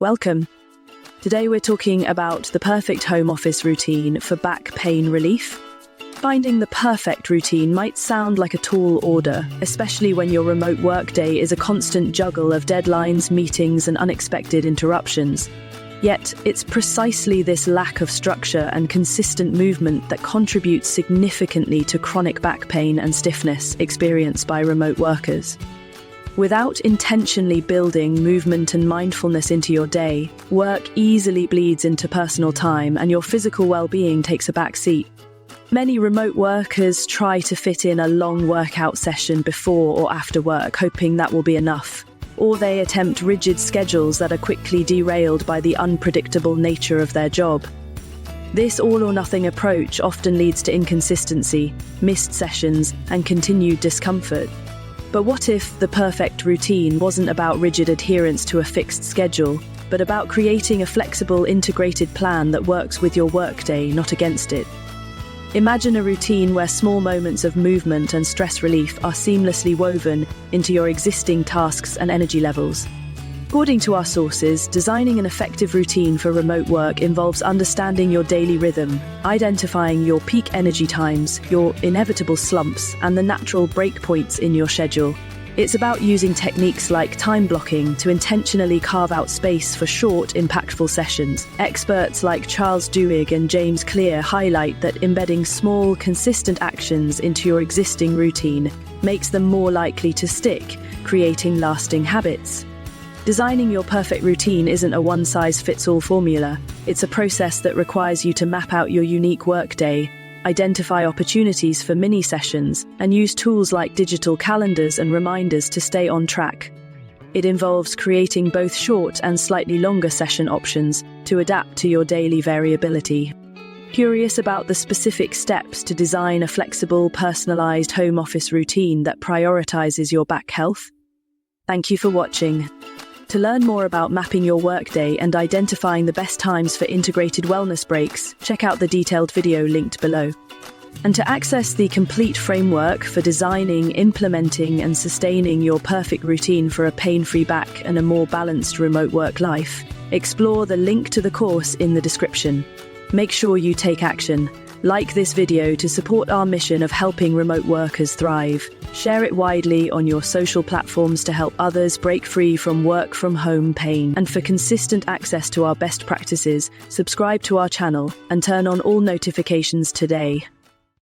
Welcome. Today we're talking about the perfect home office routine for back pain relief. Finding the perfect routine might sound like a tall order, especially when your remote workday is a constant juggle of deadlines, meetings, and unexpected interruptions. Yet, it's precisely this lack of structure and consistent movement that contributes significantly to chronic back pain and stiffness experienced by remote workers. Without intentionally building movement and mindfulness into your day, work easily bleeds into personal time and your physical well-being takes a back seat. Many remote workers try to fit in a long workout session before or after work, hoping that will be enough. Or they attempt rigid schedules that are quickly derailed by the unpredictable nature of their job. This all-or-nothing approach often leads to inconsistency, missed sessions, and continued discomfort. But what if the perfect routine wasn't about rigid adherence to a fixed schedule, but about creating a flexible, integrated plan that works with your workday, not against it? Imagine a routine where small moments of movement and stress relief are seamlessly woven into your existing tasks and energy levels. According to our sources, designing an effective routine for remote work involves understanding your daily rhythm, identifying your peak energy times, your inevitable slumps, and the natural breakpoints in your schedule. It's about using techniques like time blocking to intentionally carve out space for short, impactful sessions. Experts like Charles Duhigg and James Clear highlight that embedding small, consistent actions into your existing routine makes them more likely to stick, creating lasting habits. Designing your perfect routine isn't a one-size-fits-all formula. It's a process that requires you to map out your unique workday, identify opportunities for mini-sessions, and use tools like digital calendars and reminders to stay on track. It involves creating both short and slightly longer session options to adapt to your daily variability. Curious about the specific steps to design a flexible, personalized home office routine that prioritizes your back health? Thank you for watching. To learn more about mapping your workday and identifying the best times for integrated wellness breaks, check out the detailed video linked below. And to access the complete framework for designing, implementing, and sustaining your perfect routine for a pain-free back and a more balanced remote work life, explore the link to the course in the description. Make sure you take action. Like this video to support our mission of helping remote workers thrive. Share it widely on your social platforms to help others break free from work from home pain. And for consistent access to our best practices, subscribe to our channel and turn on all notifications today.